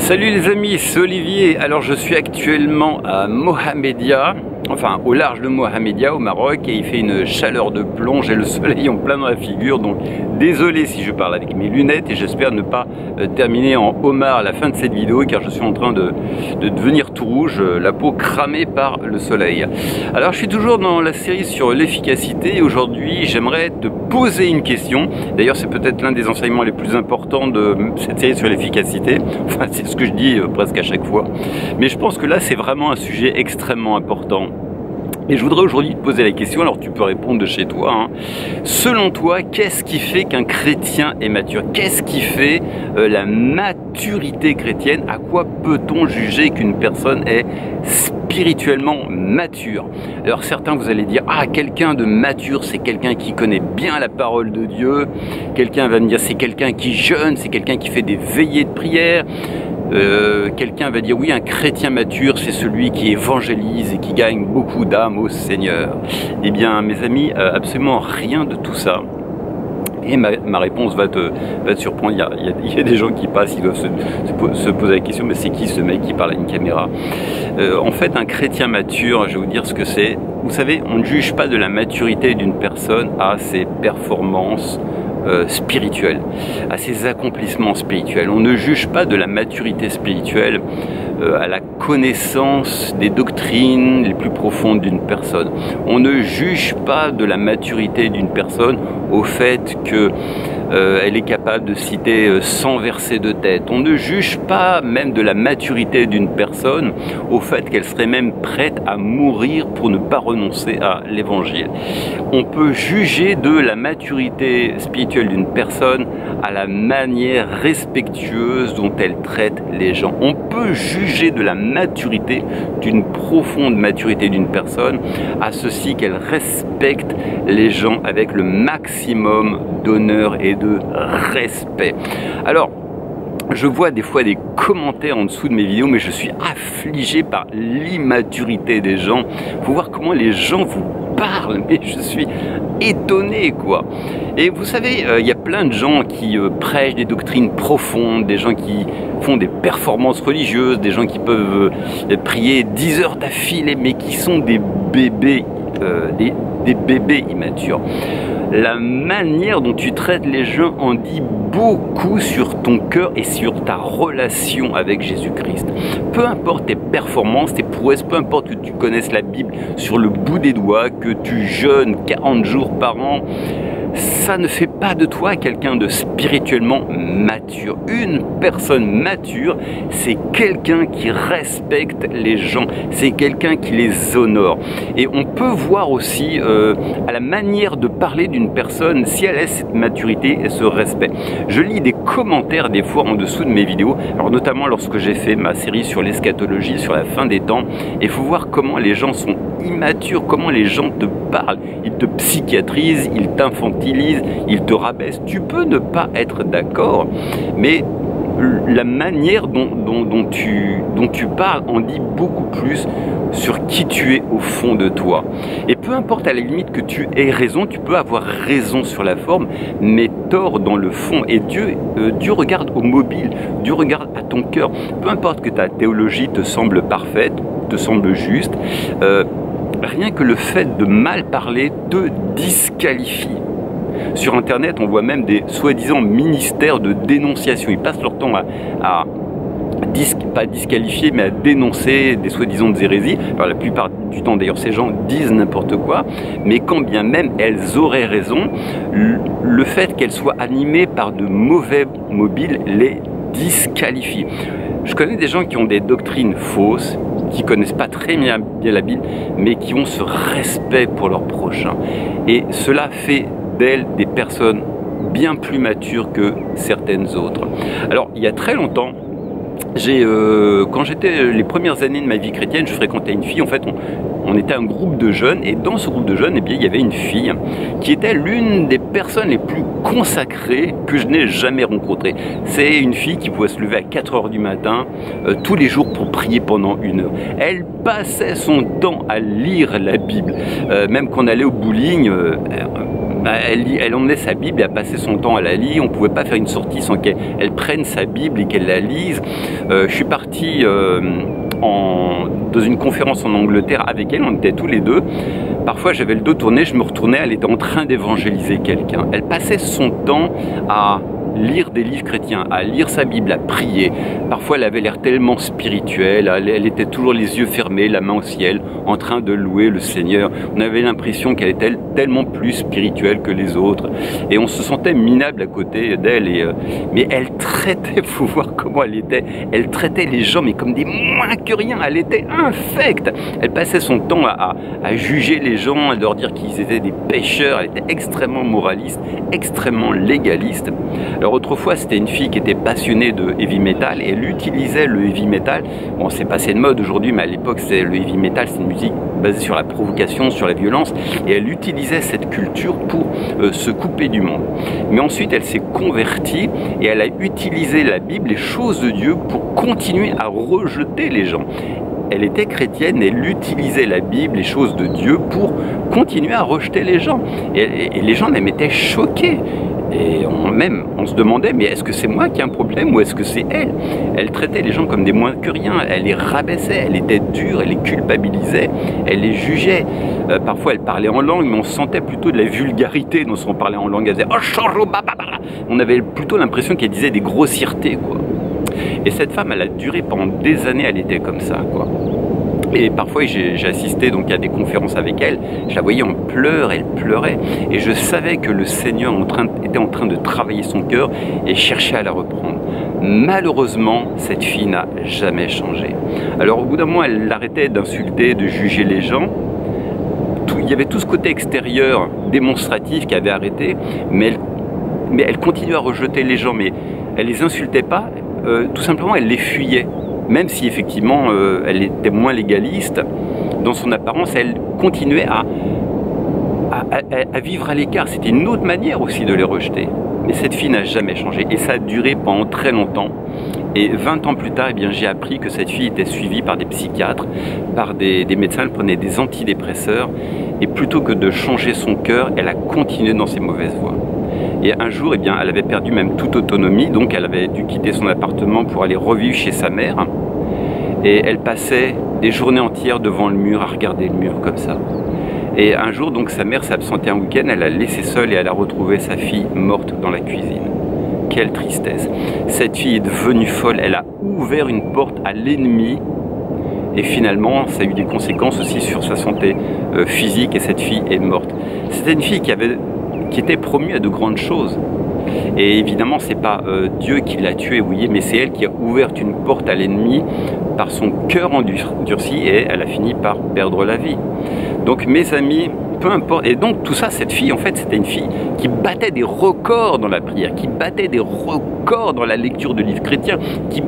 Salut les amis, c'est Olivier. Alors je suis actuellement à Mohamedia, enfin au large de Mohamedia au Maroc, et il fait une chaleur de plomb, j'ai le soleil en plein dans la figure, donc désolé si je parle avec mes lunettes et j'espère ne pas terminer en homard à la fin de cette vidéo car je suis en train de devenir tout rouge, la peau cramée par le soleil. Alors je suis toujours dans la série sur l'efficacité et aujourd'hui j'aimerais te poser une question. D'ailleurs c'est peut-être l'un des enseignements les plus importants de cette série sur l'efficacité, enfin c'est ce que je dis presque à chaque fois, mais je pense que là c'est vraiment un sujet extrêmement important. Et je voudrais aujourd'hui te poser la question, alors tu peux répondre de chez toi, hein. Selon toi, qu'est-ce qui fait qu'un chrétien est mature? Qu'est-ce qui fait la maturité chrétienne? À quoi peut-on juger qu'une personne est spirituellement mature? Alors certains vous allez dire, ah, quelqu'un de mature c'est quelqu'un qui connaît bien la parole de Dieu. Quelqu'un va me dire c'est quelqu'un qui jeûne, c'est quelqu'un qui fait des veillées de prière. Quelqu'un va dire oui, un chrétien mature c'est celui qui évangélise et qui gagne beaucoup d'âmes au Seigneur. Eh bien mes amis, absolument rien de tout ça. Et ma réponse va te surprendre. Il y a des gens qui passent, ils doivent se poser la question, mais c'est qui ce mec qui parle à une caméra? En fait, un chrétien mature, je vais vous dire ce que c'est. Vous savez, on ne juge pas de la maturité d'une personne à ses performances spirituelle, à ses accomplissements spirituels. On ne juge pas de la maturité spirituelle à la connaissance des doctrines les plus profondes d'une personne. On ne juge pas de la maturité d'une personne au fait que elle est capable de citer 100 versets de tête. On ne juge pas même de la maturité d'une personne au fait qu'elle serait même prête à mourir pour ne pas renoncer à l'évangile. On peut juger de la maturité spirituelle d'une personne à la manière respectueuse dont elle traite les gens. On peut juger de la maturité, d'une profonde maturité d'une personne à ceci qu'elle respecte les gens avec le maximum d'honneur et de respect. Alors, je vois des fois des commentaires en dessous de mes vidéos, mais je suis affligé par l'immaturité des gens. Faut voir comment les gens vous parlent, mais je suis étonné, quoi. Et vous savez, il y a plein de gens qui prêchent des doctrines profondes, des gens qui font des performances religieuses, des gens qui peuvent prier 10 heures d'affilée, mais qui sont des bébés, des bébés immatures. La manière dont tu traites les gens en dit beaucoup sur ton cœur et sur ta relation avec Jésus-Christ. Peu importe tes performances, tes prouesses, peu importe que tu connaisses la Bible sur le bout des doigts, que tu jeûnes 40 jours par an, ça ne fait pas de toi quelqu'un de spirituellement mature. Une personne mature, c'est quelqu'un qui respecte les gens, c'est quelqu'un qui les honore. Et on peut voir aussi à la manière de parler d'une personne si elle a cette maturité et ce respect. Je lis des commentaires des fois en dessous de mes vidéos, alors notamment lorsque j'ai fait ma série sur l'eschatologie, sur la fin des temps, et il faut voir comment les gens sont immatures, comment les gens te parlent, ils te psychiatrisent, ils t'infantilisent, ils te rabaissent. Tu peux ne pas être d'accord, mais la manière dont tu parles en dit beaucoup plus sur qui tu es au fond de toi. Et peu importe à la limite que tu aies raison, tu peux avoir raison sur la forme, mais tort dans le fond. Et Dieu regarde au mobile, Dieu regarde à ton cœur. Peu importe que ta théologie te semble parfaite, te semble juste, rien que le fait de mal parler te disqualifie. Sur Internet, on voit même des soi-disant ministères de dénonciation. Ils passent leur temps pas disqualifier, mais à dénoncer des soi-disant hérésies. Alors, la plupart du temps, d'ailleurs, ces gens disent n'importe quoi, mais quand bien même elles auraient raison, le fait qu'elles soient animées par de mauvais mobiles les disqualifie. Je connais des gens qui ont des doctrines fausses, qui connaissent pas très bien la Bible, mais qui ont ce respect pour leur prochain. Et cela fait d'elles des personnes bien plus matures que certaines autres. Alors, il y a très longtemps, quand j'étais les premières années de ma vie chrétienne, je fréquentais une fille. En fait, on était un groupe de jeunes, et dans ce groupe de jeunes, eh bien, il y avait une fille qui était l'une des personnes les plus consacrées que je n'ai jamais rencontrées. C'est une fille qui pouvait se lever à 4 heures du matin tous les jours pour prier pendant 1 heure. Elle passait son temps à lire la Bible. Même quand on allait au bowling, elle emmenait sa Bible et elle passait son temps à la lire. On ne pouvait pas faire une sortie sans qu'elle prenne sa Bible et qu'elle la lise. Je suis parti dans une conférence en Angleterre avec elle, on était tous les deux. Parfois j'avais le dos tourné, je me retournais, elle était en train d'évangéliser quelqu'un. Elle passait son temps à lire des livres chrétiens, à lire sa Bible, à prier. Parfois elle avait l'air tellement spirituelle, elle était toujours les yeux fermés, la main au ciel, en train de louer le Seigneur. On avait l'impression qu'elle était tellement plus spirituelle que les autres et on se sentait minable à côté d'elle. Mais elle traitait, faut voir comment elle traitait les gens mais comme des moins que rien. Elle était infecte. Elle passait son temps à juger les gens, à leur dire qu'ils étaient des pécheurs. Elle était extrêmement moraliste, extrêmement légaliste. Alors autrefois c'était une fille qui était passionnée de heavy metal et elle utilisait le heavy metal. Bon, c'est passé de mode aujourd'hui, mais à l'époque le heavy metal, c'est une musique basée sur la provocation, sur la violence, et elle utilisait cette culture pour se couper du monde. Mais ensuite elle s'est convertie et elle a utilisé la Bible, les choses de Dieu, pour continuer à rejeter les gens. Elle était chrétienne, elle utilisait la Bible, les choses de Dieu, pour continuer à rejeter les gens. Et les gens même étaient choqués. Et on se demandait, mais est-ce que c'est moi qui ai un problème ou est-ce que c'est elle? Elle traitait les gens comme des moins que rien, elle les rabaissait, elle était dure, elle les culpabilisait, elle les jugeait. Parfois elle parlait en langue, mais on sentait plutôt de la vulgarité dans son parler en langue. Elle disait, on avait plutôt l'impression qu'elle disait des grossièretés, quoi. Et cette femme, elle a duré pendant des années, elle était comme ça, quoi. Et parfois j'ai assisté donc à des conférences avec elle, je la voyais en pleurs, elle pleurait, et je savais que le Seigneur était en train de travailler son cœur et cherchait à la reprendre. Malheureusement, cette fille n'a jamais changé. Alors au bout d'un moment, elle arrêtait d'insulter, de juger les gens. Il y avait tout ce côté extérieur démonstratif qui avait arrêté, mais elle continuait à rejeter les gens, mais elle les insultait pas, tout simplement elle les fuyait. Même si effectivement elle était moins légaliste, dans son apparence, elle continuait à vivre à l'écart. C'était une autre manière aussi de les rejeter. Mais cette fille n'a jamais changé et ça a duré pendant très longtemps. Et 20 ans plus tard, eh bien, j'ai appris que cette fille était suivie par des psychiatres, par des médecins. Elle prenait des antidépresseurs et plutôt que de changer son cœur, elle a continué dans ses mauvaises voies. Et un jour, eh bien, elle avait perdu même toute autonomie, donc elle avait dû quitter son appartement pour aller revivre chez sa mère. Et elle passait des journées entières devant le mur, à regarder le mur comme ça. Et un jour, donc, sa mère s'est absentée un week-end, elle l'a laissée seule et elle a retrouvé sa fille morte dans la cuisine. Quelle tristesse. Cette fille est devenue folle, elle a ouvert une porte à l'ennemi. Et finalement, ça a eu des conséquences aussi sur sa santé physique et cette fille est morte. C'était une fille qui était promue à de grandes choses. Et évidemment, c'est pas Dieu qui l'a tuée, oui, mais c'est elle qui a ouvert une porte à l'ennemi par son cœur endurci et elle a fini par perdre la vie. Donc mes amis, peu importe. Et donc tout ça, cette fille, en fait, c'était une fille qui battait des records dans la prière, qui battait des records dans la lecture de livres chrétiens, qui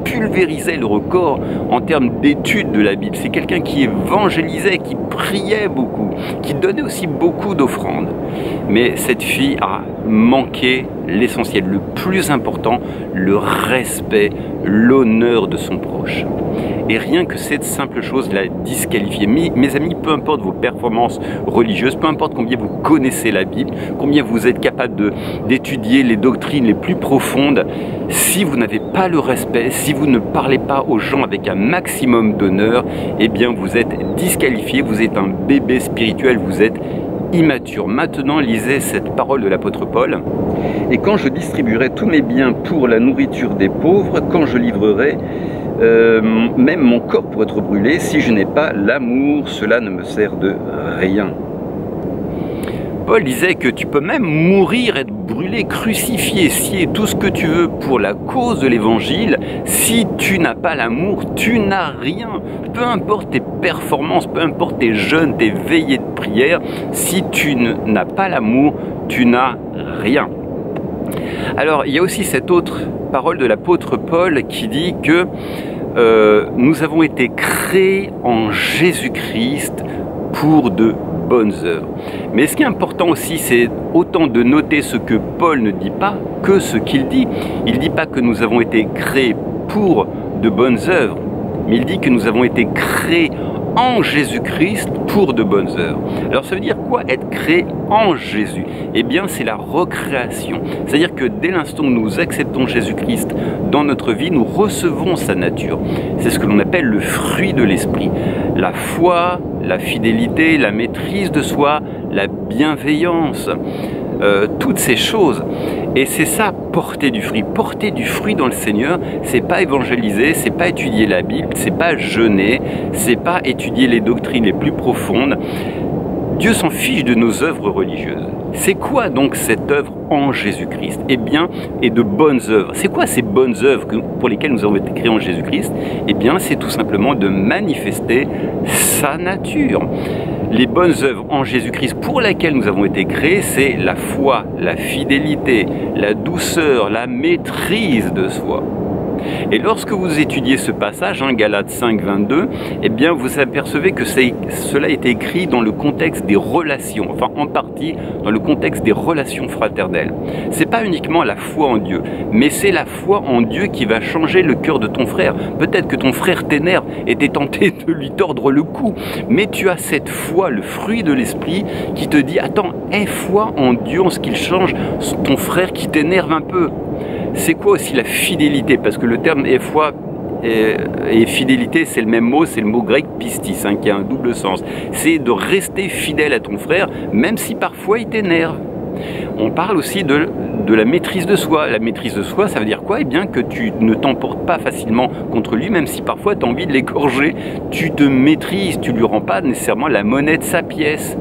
pulvérisait le record en termes d'études de la Bible. C'est quelqu'un qui évangélisait, qui priait beaucoup, qui donnait aussi beaucoup d'offrandes. Mais cette fille a manqué l'essentiel, le plus important, le respect, l'honneur de son proche. Et rien que cette simple chose l'a disqualifiée. Mes amis, peu importe vos performances religieuses, peu importe combien vous connaissez la Bible, combien vous êtes capable d'étudier les doctrines les plus profondes, si vous n'avez pas le respect, si vous ne parlez pas aux gens avec un maximum d'honneur, eh bien vous êtes disqualifié, vous êtes un bébé spirituel, vous êtes immature. Maintenant, lisez cette parole de l'apôtre Paul. Et quand je distribuerai tous mes biens pour la nourriture des pauvres, quand je livrerai même mon corps pour être brûlé, si je n'ai pas l'amour, cela ne me sert de rien. Paul disait que tu peux même mourir, être brûlé, crucifié, scier tout ce que tu veux pour la cause de l'évangile. Si tu n'as pas l'amour, tu n'as rien. Peu importe tes performances, peu importe tes jeûnes, tes veillées de prière, si tu n'as pas l'amour, tu n'as rien. Alors, il y a aussi cette autre parole de l'apôtre Paul qui dit que nous avons été créés en Jésus-Christ pour de bonnes œuvres. Mais ce qui est important aussi, c'est autant de noter ce que Paul ne dit pas que ce qu'il dit. Il ne dit pas que nous avons été créés pour de bonnes œuvres, mais il dit que nous avons été créés en Jésus-Christ pour de bonnes œuvres. Alors ça veut dire quoi être créé en Jésus? Eh bien c'est la recréation. C'est-à-dire que dès l'instant où nous acceptons Jésus-Christ dans notre vie, nous recevons sa nature. C'est ce que l'on appelle le fruit de l'esprit. La foi, la fidélité, la maîtrise de soi, la bienveillance, toutes ces choses. Et c'est ça, porter du fruit. Porter du fruit dans le Seigneur, c'est pas évangéliser, c'est pas étudier la Bible, c'est pas jeûner, c'est pas étudier les doctrines les plus profondes. Dieu s'en fiche de nos œuvres religieuses. C'est quoi donc cette œuvre en Jésus-Christ? Eh bien, et de bonnes œuvres. C'est quoi ces bonnes œuvres pour lesquelles nous avons été créés en Jésus-Christ? Eh bien, c'est tout simplement de manifester sa nature. Les bonnes œuvres en Jésus-Christ pour lesquelles nous avons été créés, c'est la foi, la fidélité, la douceur, la maîtrise de soi. Et lorsque vous étudiez ce passage, Galates 5, 22, eh bien vous apercevez que cela est écrit dans le contexte des relations, enfin en partie dans le contexte des relations fraternelles. C'est pas uniquement la foi en Dieu, mais c'est la foi en Dieu qui va changer le cœur de ton frère. Peut-être que ton frère t'énerve et t'es tenté de lui tordre le cou, mais tu as cette foi, le fruit de l'esprit, qui te dit, attends, aie foi en Dieu, en ce qu'il change ton frère qui t'énerve un peu. C'est quoi aussi la fidélité? Parce que le terme foi et fidélité, c'est le même mot, c'est le mot grec pistis, qui a un double sens. C'est de rester fidèle à ton frère, même si parfois il t'énerve. On parle aussi de la maîtrise de soi. La maîtrise de soi, ça veut dire quoi? Eh bien que tu ne t'emportes pas facilement contre lui, même si parfois tu as envie de l'égorger. Tu te maîtrises, tu ne lui rends pas nécessairement la monnaie de sa pièce.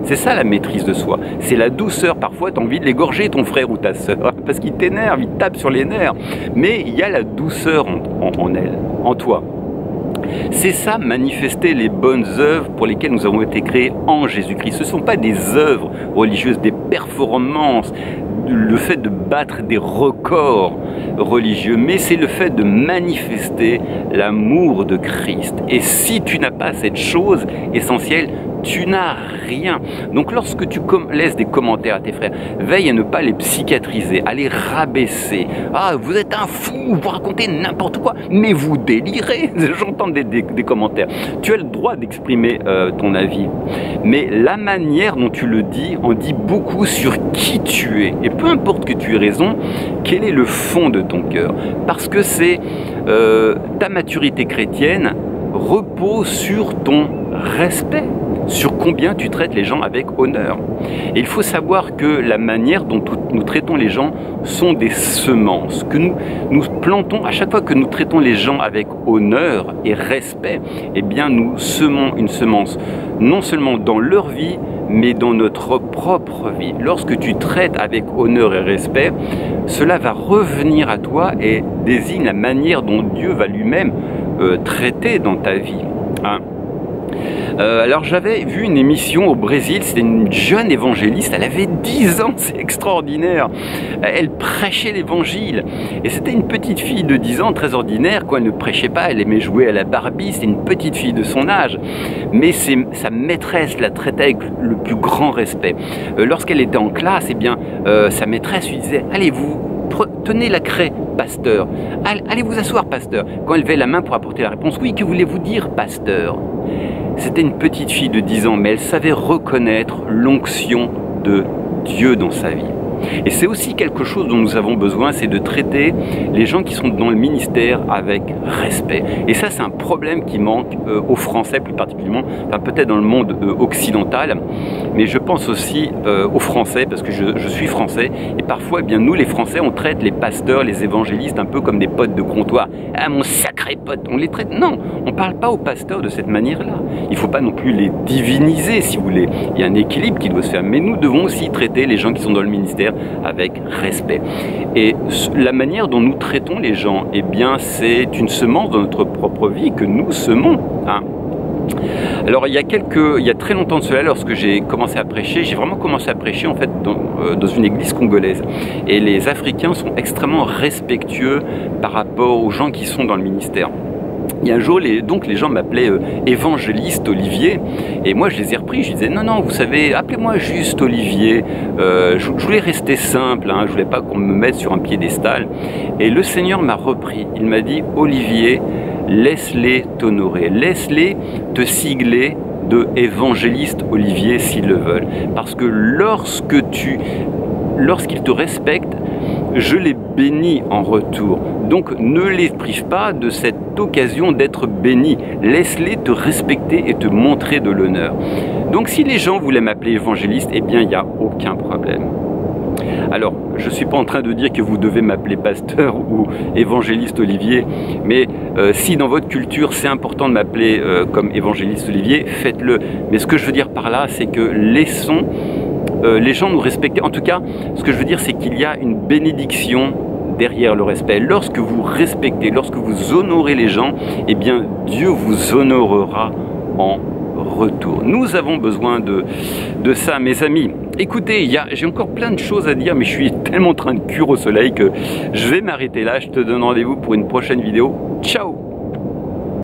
C'est ça la maîtrise de soi, c'est la douceur. Parfois tu as envie de l'égorger ton frère ou ta sœur, parce qu'il t'énerve, il tape sur les nerfs. Mais il y a la douceur en elle, en toi. C'est ça, manifester les bonnes œuvres pour lesquelles nous avons été créés en Jésus-Christ. Ce ne sont pas des œuvres religieuses, des performances, le fait de battre des records religieux, mais c'est le fait de manifester l'amour de Christ. Et si tu n'as pas cette chose essentielle, tu n'as rien. Donc lorsque tu laisses des commentaires à tes frères, veille à ne pas les psychiatriser, à les rabaisser. Ah, vous êtes un fou, vous racontez n'importe quoi, mais vous délirez. J'entends des commentaires. Tu as le droit d'exprimer ton avis, mais la manière dont tu le dis en dit beaucoup sur qui tu es. Et peu importe que tu aies raison, quel est le fond de ton cœur? Parce que c'est ta maturité chrétienne repose sur ton respect, sur combien tu traites les gens avec honneur. Et il faut savoir que la manière dont nous traitons les gens sont des semences que nous plantons. À chaque fois que nous traitons les gens avec honneur et respect, eh bien nous semons une semence non seulement dans leur vie, mais dans notre propre vie. Lorsque tu traites avec honneur et respect, cela va revenir à toi et désigne la manière dont Dieu va lui-même traiter dans ta vie. Alors j'avais vu une émission au Brésil, c'était une jeune évangéliste, elle avait 10 ans, c'est extraordinaire. Elle prêchait l'évangile et c'était une petite fille de 10 ans, très ordinaire, quoi. Elle ne prêchait pas, elle aimait jouer à la Barbie, c'était une petite fille de son âge, mais sa maîtresse la traitait avec le plus grand respect. Lorsqu'elle était en classe, eh bien, sa maîtresse lui disait « Allez, tenez la craie, pasteur. Allez vous asseoir, pasteur. » Quand elle levait la main pour apporter la réponse, « Oui, que voulez-vous dire, pasteur ?» C'était une petite fille de 10 ans, mais elle savait reconnaître l'onction de Dieu dans sa vie. Et c'est aussi quelque chose dont nous avons besoin, c'est de traiter les gens qui sont dans le ministère avec respect. Et ça, c'est un problème qui manque aux Français plus particulièrement, enfin peut-être dans le monde occidental, mais je pense aussi aux Français, parce que je suis français, et parfois, eh bien, nous les Français, on traite les pasteurs, les évangélistes un peu comme des potes de comptoir. Ah, mon sacré pote, on les traite. Non, on ne parle pas aux pasteurs de cette manière-là. Il ne faut pas non plus les diviniser, si vous voulez. Il y a un équilibre qui doit se faire, mais nous devons aussi traiter les gens qui sont dans le ministère avec respect. Et la manière dont nous traitons les gens, eh bien, c'est une semence dans notre propre vie que nous semons. Alors il y a très longtemps de cela, lorsque j'ai commencé à prêcher, j'ai vraiment commencé à prêcher en fait dans une église congolaise. Et les Africains sont extrêmement respectueux par rapport aux gens qui sont dans le ministère. Et un jour, donc les gens m'appelaient évangéliste Olivier, et moi je les ai repris, je disais non, non, vous savez, appelez-moi juste Olivier, je voulais rester simple, hein, je voulais pas qu'on me mette sur un piédestal. Et le Seigneur m'a repris, il m'a dit Olivier, laisse-les t'honorer, laisse-les te sigler de évangéliste Olivier s'ils le veulent, parce que lorsqu'ils te respectent, je les bénis en retour. Donc ne les prive pas de cette occasion d'être bénis. Laisse-les te respecter et te montrer de l'honneur. Donc si les gens voulaient m'appeler évangéliste, eh bien il n'y a aucun problème. Alors, je ne suis pas en train de dire que vous devez m'appeler pasteur ou évangéliste Olivier, mais si dans votre culture c'est important de m'appeler comme évangéliste Olivier, faites-le. Mais ce que je veux dire par là, c'est que laissons les gens nous respecter. En tout cas, ce que je veux dire, c'est qu'il y a une bénédiction derrière le respect. Lorsque vous respectez, lorsque vous honorez les gens, eh bien Dieu vous honorera en retour. Nous avons besoin de ça, mes amis. Écoutez, j'ai encore plein de choses à dire, mais je suis tellement en train de cuire au soleil que je vais m'arrêter là. Je te donne rendez-vous pour une prochaine vidéo. Ciao!